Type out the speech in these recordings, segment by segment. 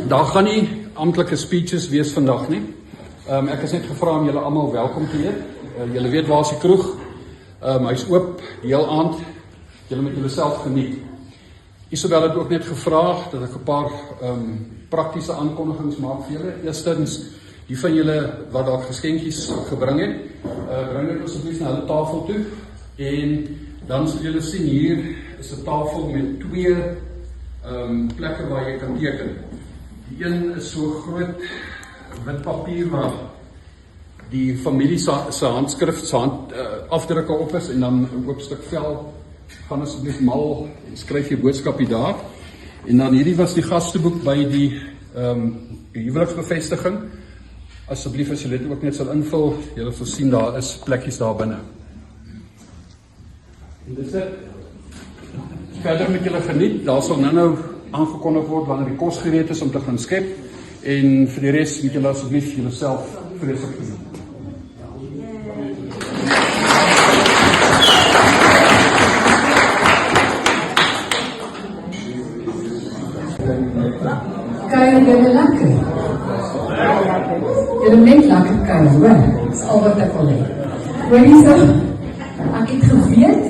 Daar gaan nie amptelike speeches wees vandag nie. Ek is net gevra om julle almal welkom te heet. Julle weet waar is die kroeg. Hy is oop die heel aand. Julle moet julle self geniet. Isabel het ook net gevra dat ek 'n paar praktiese aankondigings maak vir julle. Eerstens, die van julle wat dalk geskenkies gebring het, bring dit asseblief na hulle tafel toe. En dan sal julle sien hier is 'n tafel met twee plekke waar jy kan teken. Die een is so groot wit papier waar die familie se handskrif, se afdrukke op is en dan 'n oop stuk vel. Gaan asseblief mal en skryf jy boodskapie daar. En dan hierdie was die gasteboek by die huweliksbevestiging. Asseblief as jy dit ook net sal invul, julle sal sien daar is plekkies daar binne. En dis dit. Verder met julle geniet, daar sal nou aangekondig word wanneer die kos gereed is om te gaan skep. En vir die res moet julle asseblief julleself vreeslik geniet. Kuier julle lekker? Julle net lekker kuier, hoor? Dis al wat ek wil hê. Hoor jy so? Ek het geweet,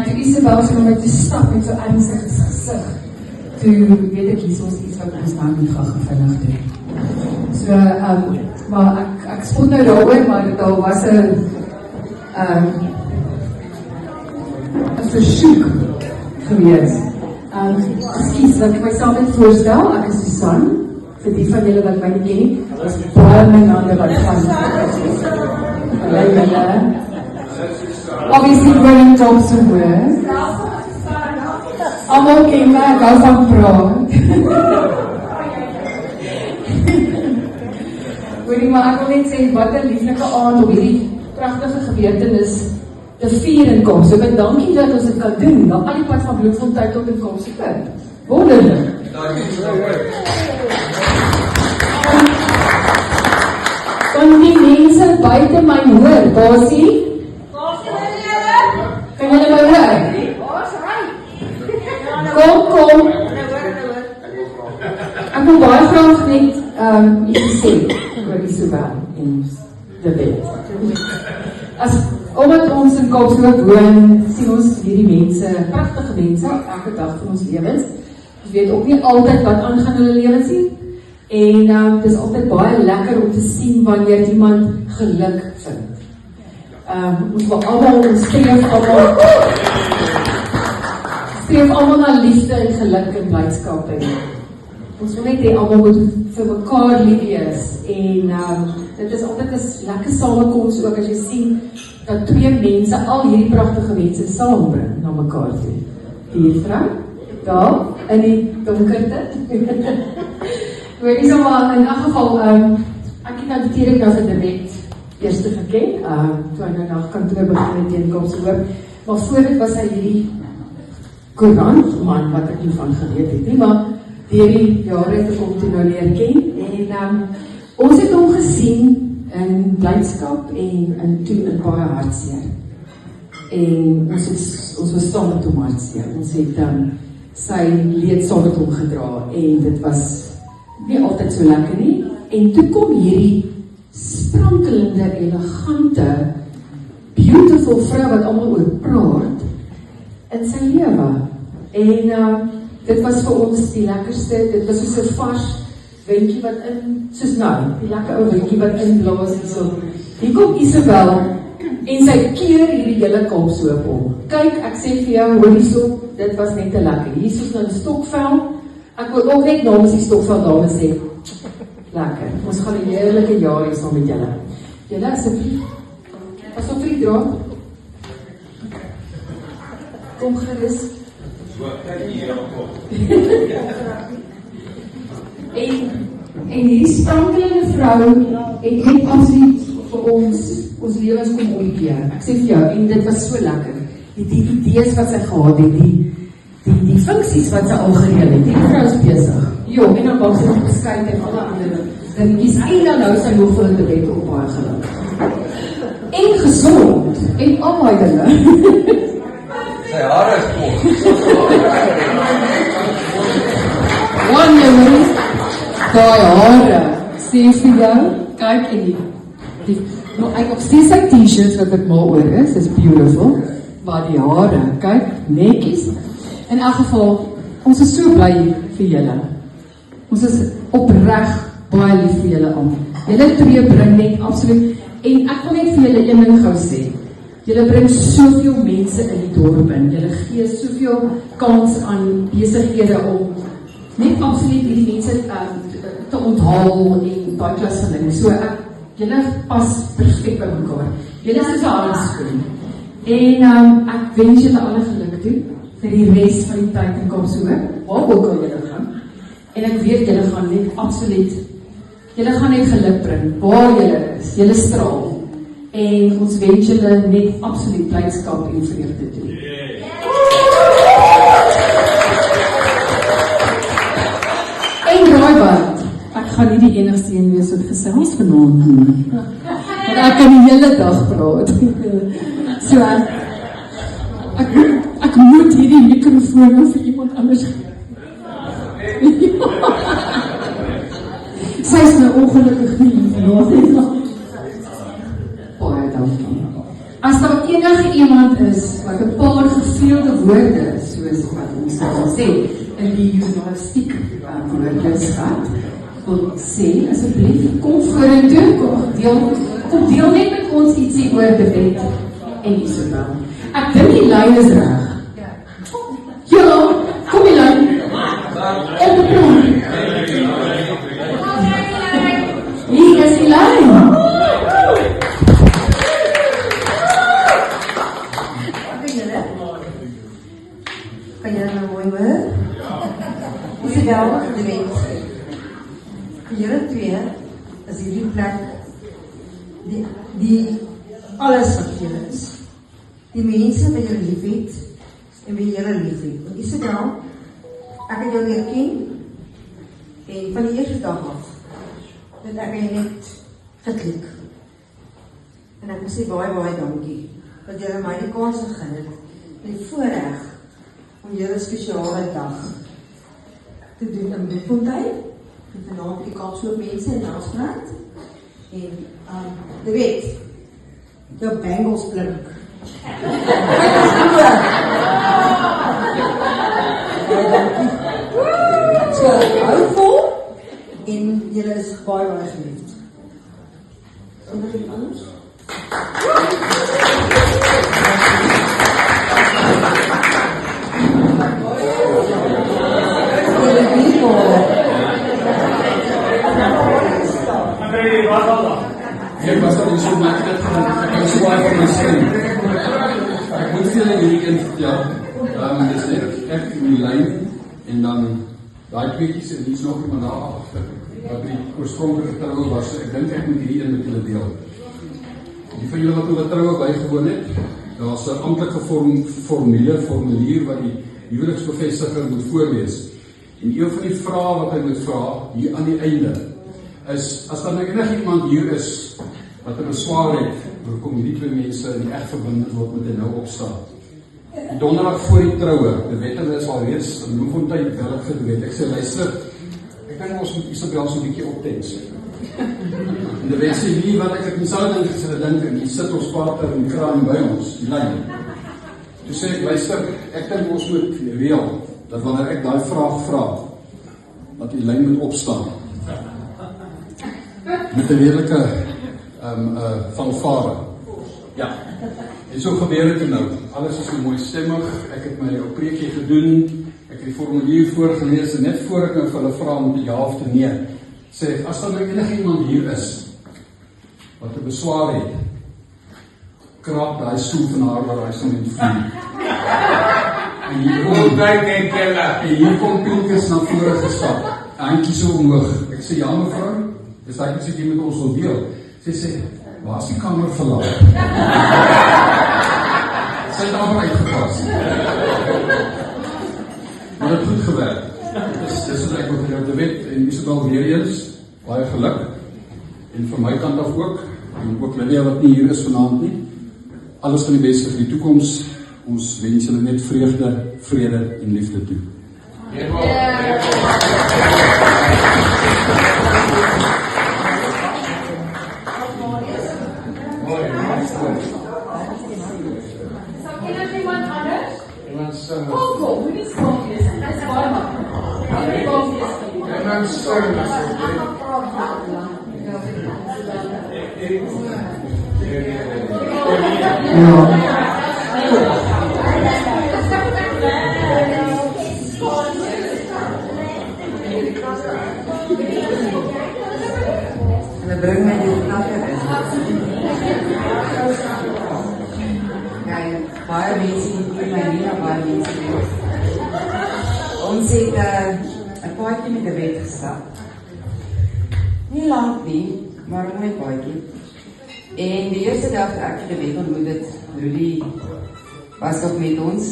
toe Isabel so met te stap met so ernstig gesig. Toe weet ek hier soos iets wat ons nou moet gaan vinnig doen. So, maar ek spot nou daaroor, maar daar was 'n versoek gewees. Excuse, dat ek myself net voorstel, ek is Susan, vir die van julle wat my nie ken nie, is baie my hande wat gaan. Julle, obviously Graham Thompson hoor. Almal ken my, ek hou van praat. Hoorie, maar ek wil net sê, wat 'n lieflike aand om hierdie pragtige gebeurtenis te vier in Kaapse. En dankie dat ons dit kan doen, na al die pad van Bloemfontein tot in Kaapse Klip. Wonderlik. Kan die mense buite my hoor, Basie? Kan julle my hoor? Kom. Ek wil baie graag net iets sê oor Isabel en die wet. Omdat ons in Kaapstad woon, sien ons hierdie mense, pragtige mense, elke dag van ons lewens. Ons weet ook nie altyd wat aangaan in hulle lewens nie. En het is altyd baie lekker om te sien wanneer iemand geluk vind. Ons wil allemaal, ons streef allemaal na liefde en geluk en blydskap. Ons wil net hê almal moet vir mekaar lief wees. En dit is altyd 'n lekker samekoms ook as jy sien dat twee mense al hierdie pragtige mense saambring na mekaar toe. Die vrou, daar in die donkerte. Hoor nie so maar in elk geval, ek het natuurlijk nou vir die wet eerste geken, toe hy nou na kantoor begin het teen Kaapse Hoop, maar voor dit was hy hierdie koerant, man wat ek nie van geweet het nie, maar deur die jare het ek hom toe nou leer ken, en ons het hom gesien in blydskap en toe in baie hartseer. En ons was saam met hom hartseer. Ons het sy leed saam met hom gedra en dit was nie altyd so lekker nie. En toe kom hierdie sprankelende, elegante, beautiful vrou wat almal oor praat in sy lewe. En dit was vir ons die lekkerste, dit was soos 'n vars windjie wat soos nou, die lekker ou windjie wat inblaas en so. Hier kom Isabel en sy keer hierdie hele Kaapse Hoop om. Kyk, ek sê vir jou, hoor hierso, dit was net te lekker. Hier soos nou die Stokvel, ek wil ook net namens die Stokvel dames sê, lekker, ons gaan 'n heerlike jaar hê saam met julle. Julle asseblief, pas op vir die draad. Kom gerus. En hierdie sprankelende vrou het net absoluut vir ons lewens kom omkeer. Ek sê vir jou, en dit was so lekker. Die idees wat sy gehad het, die funksies wat sy al gereël het, die vrou is besig. Jo, en dan bak sy nog beskuit en alle ander dingetjies, en dan nou sy nog vir in die bed op baie geluk. En gesond, en al my dinge. Sy hare is kort. One memory. Daai hare, sê vir jou, kyk en nou ek nog steeds sy t-shirt wat ek mal oor is beautiful, maar die hare, kyk, netjies. In elk geval, ons is so bly vir julle. Ons is opreg baie lief vir julle aan. Julle twee bring net absoluut, en ek wil net vir julle een ding gou sê. Julle bring soveel mense in die dorp in. Julle gee soveel kans aan besighede om net absoluut hierdie mense te onthaal en baie klas van ding. So julle pas perfek by mekaar. Julle is soos 'n handskoen. En ek wens julle alle geluk toe vir die res van die tyd in Kaapstad, waar ook al julle gaan. En ek weet julle gaan net absoluut, julle gaan net geluk bring, waar julle is, julle straal. En ons wens julle net absoluut blydskap en vreugde toe. En Rooibert, ek gaan nie die enigste een wees wat gesels vanaand nie. Want ek kan die hele dag praat. So ek moet hierdie mikrofoon vir iemand anders gee. Sy is nou ongelukkig nie. Baie dankie. As daar enige iemand is wat 'n paar gevleelde woorde, soos wat ons sal sê, in die journalistiek woordeskat, wil sê, asseblief, kom vorentoe, kom deel net met ons ietsie oor die wet en Isabel. Ek dink die lyn is reg. Ja, kom die lyn. Op die plan. Hier is die lyn. Kan jy nou mooi hoor? Isabel, die wet. Julle twee is hierdie plek die alles wat julle is. Die mense wat julle lief het en wie julle lief het. Want Isabel, ek het jou leer ken en van die eerste dag af dat ek net geklik. En ek moet sê baie dankie dat julle my die kans gegee het en die voorreg om julle spesiale dag te doen in Bloemfontein. En vanaand die Kaapstad mense in Nelspruit. En die wet, jou bangles blink. So, hou vol en julle is baie geliefd. Sonder iets anders? Ek was al so maak dit ek kan swaai vir my sien. Ek moet vir julle hierdie een vertel. Dis net ek in die lyn en dan daai tweetjies en iets nog iemand daar agter. Wat die oorspronklike troue was. Ek dink ek moet hierdie een met julle deel. Die van julle wat oor troue bygewoon het, daar's 'n amptelike formulier wat die huweliksbevestiger moet voorlees. En een van die vrae wat hy moet vra hier aan die einde is, as daar nou enigiemand hier is wat 'n beswaar het, hoekom hierdie twee mense in die eg verbind word met 'n nou opstaan. Die donderdag voor die troue, die wette is al reeds in Bloemfontein bel ek vir die wet. Ek sê luister, ek dink ons moet Isabel so 'n bietjie optens. En die wet sê nie wat ek sou dink en die sit ons partner en kraan by ons, die lyn. Toe sê ek, luister, ek dink ons moet reël dat wanneer ek daai vraag vra, dat die lyn moet opstaan. Met 'n redelike fanfare. Ja. En so gebeur dit nou. Alles is mooi stemmig. Ek het my preekie gedoen. Ek het die formulier voorgelees en net voor ek nou vir hulle vra om ja of nee, sê ek, as daar nou enigiemand hier is wat 'n beswaar het, krap daai stoel van haar waar hy sal moet vlieg. En hier kom Pielkes na vore gestap. Handjie so omhoog. Ek sê, ja mevrou, dis daai iets wat jy met ons wil deel. Sy sê, waar is die kamer verlaat? Sy het daarvan uitgepas. Maar het goed gewerk. Dis wat ek wil vir jou te wet. En Isabel weer eens, baie geluk. En van my kant af ook. En ook Lydia wat nie hier is vanaand nie. Alles van die beste vir die toekoms. Ons wens julle net vreugde, vrede en liefde toe. Hulle bring my die knakker in. Kijk, baie mense ken my nie, maar baie mense nie. Ons het 'n paadjie met 'n wet gestap. Nie lank nie, maar 'n mooi paadjie. En die eerste dag dat ek die wet ontmoet het, Rudy was ook met ons.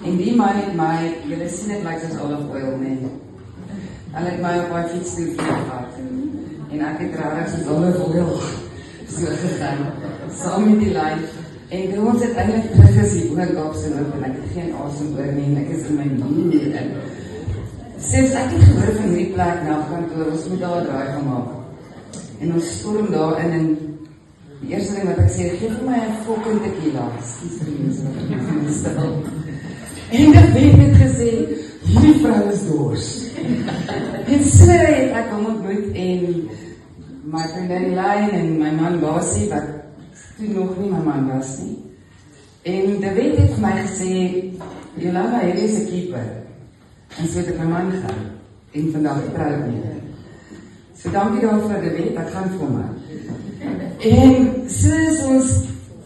En die man het my, julle sien dit lyk soos olive oil, nee. Hulle het my op my fiets toe gehad. En ek het rarig soos olive oil so gegaan, saam met die lyn. En toe ons uiteindelik terug is hier oor Kaapse Loop en ek het geen asem oor nie en ek is in my muur in. Sinds ek het gehoor van hierdie plek na kantoor, ons moet daar 'n draai gaan maak. En ons storm daarin en die eerste ding wat ek sê, geef vir my 'n fucking tequila. Excuse vir die mense wat ek moet stel. En die wet het gesê, hierdie vrou is dors. En so het ek hom ontmoet en my vriendin Lyn en my man Basie, wat toe nog nie my man was nie. En die wet het vir my gesê, Jolanda, hierdie is 'n keeper. En so het ek my man gaan. En vandag getroud mee. So dankie daarvoor, die wet, ek gaan vir my. En so is ons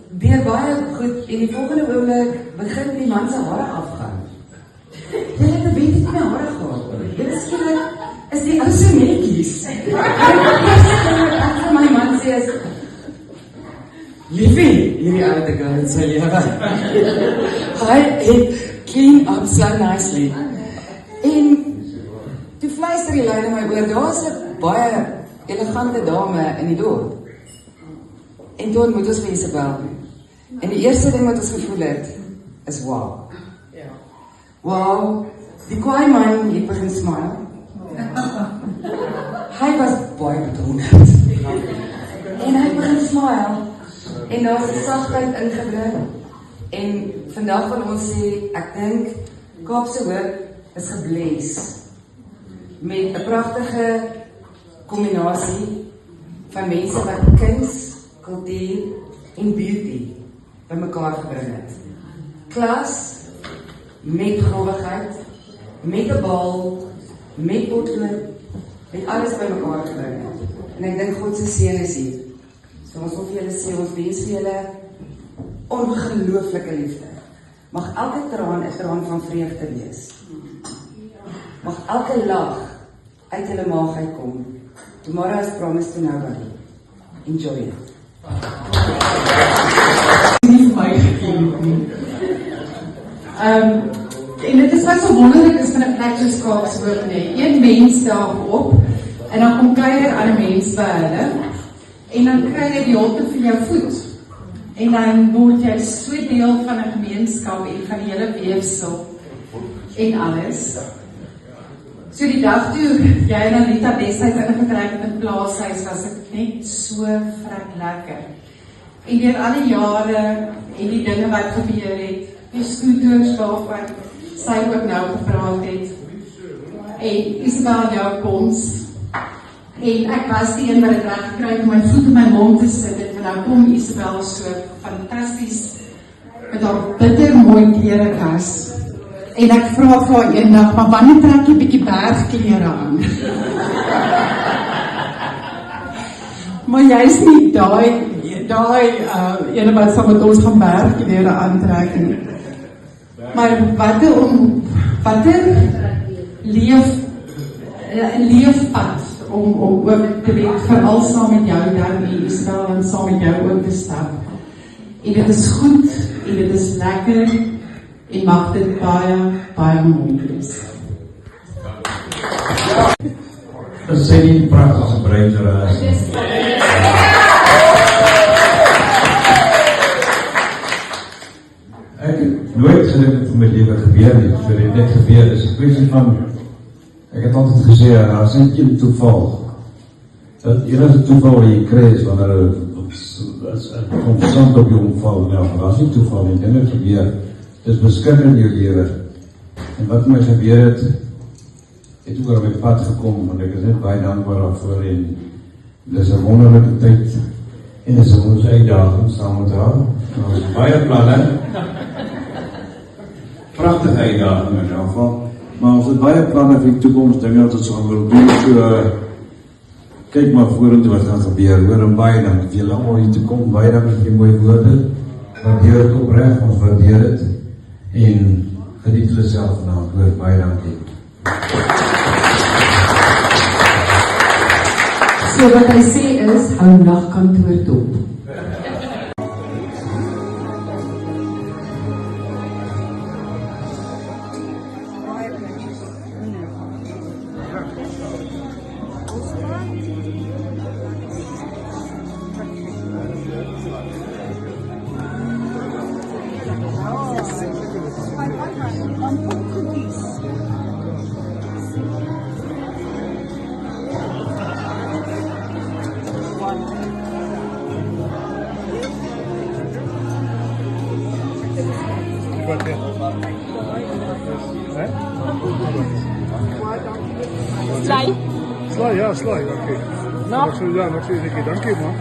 deur baie goed en die volgende oomblik begin die man se hare afgaan. Jy het 'n wet met my hare gehad. Dit is skielik, is die ou so netjies. Ek vir my man sê is, liefie, hierdie oude girl het sy lewe. Hy het clean up so nicely. En toe fluister die lyn in my oor, daar is 'n baie elegante dame in die dorp. En toe ontmoet ons vir Isabel. En die eerste ding wat ons gevoel het, is wow. Wow, die kwaai man het begin smile. Hy was baie bedonderd. En hy het begin smile. En daar is 'n sagtheid ingebring. En vandag wil ons sê, ek dink Kaapse Hoop is gebless met 'n pragtige kombinasie van mense wat kuns, kultuur en beauty bymekaar gebring het. Klas met grondigheid, met 'n bal, met potlood, met alles bymekaar gebring het. En ek dink God se seën is hier. So ons wil vir julle sê, ons wens vir julle ongelooflike liefde. Mag elke traan 'n traan van vreugde wees. Mag elke lag uit julle maag uitkom. Tomorrow is promised to nobody. Enjoy it. Nie my gekend nie. En dit is wat so wonderlik is van 'n plek soos Kaapse Hoop, nee. Een mens daag op en dan kom kuier ander mense by hulle en dan kry jy die hulp vir jou voet. En dan word jy so deel van 'n gemeenskap en van die hele weefsel en alles. So die dag toe jy en Anita destyds ingetrek het in plaashuis, was ek net so vrek lekker. En deur al die jare en die dinge wat gebeur het, die scooters waarvan sy ook nou gepraat het, en Isabel jou koms, en ek was die een wat het reg gekry om my voet in my mond te sit, en nou kom Isabel so fantasties met haar bitter mooi klerekas. En ek vra vir haar eendag, maar wanneer trek jy bietjie bergklere aan? Maar jy is nie daai ene wat saam met ons gaan bergklere aantrek nie. Maar watter leefpad om ook te weet, veral saam met jou dan, Isabel, en saam met jou ook te stap. En dit is goed, en dit is lekker, en mag dit baie mooi wees. Dat sê nie pragtige breinderaas. Ek het nooit gedink dat vir my lewe gebeur nie, so dit net gebeur is 'n kwessie van, ek het altyd gesê, daar is net een toeval. Dat enige toeval wat jy kry is wanneer het constant op jou omval, nou, daar is nie toeval nie, dinge gebeur. Dit is beskik in jou lewe. En wat my gebeur het, het oor op my pad gekom, en ek is net baie dankbaar daarvoor, en dit is 'n wonderlike tyd, en dit is 'n wonderlike uitdaging saam met haar. Ons het baie planne, pragtige uitdaging in elk geval, maar ons het baie planne vir die toekoms, dinge wat ons gaan wil doen, so kyk maar vorentoe wat gaan gebeur, hoor, en baie dankie vir julle almal hier te kom, baie dankie vir die mooie woorde, waardeer het opreg, ons waardeer het, en geniet julle self vanavond, hoor, baie dankie. So wat hy sê is, hou nagkantoor dop. Slay, ja, slay, oké. Nou, nog zo, ja, nog zo, dankie man.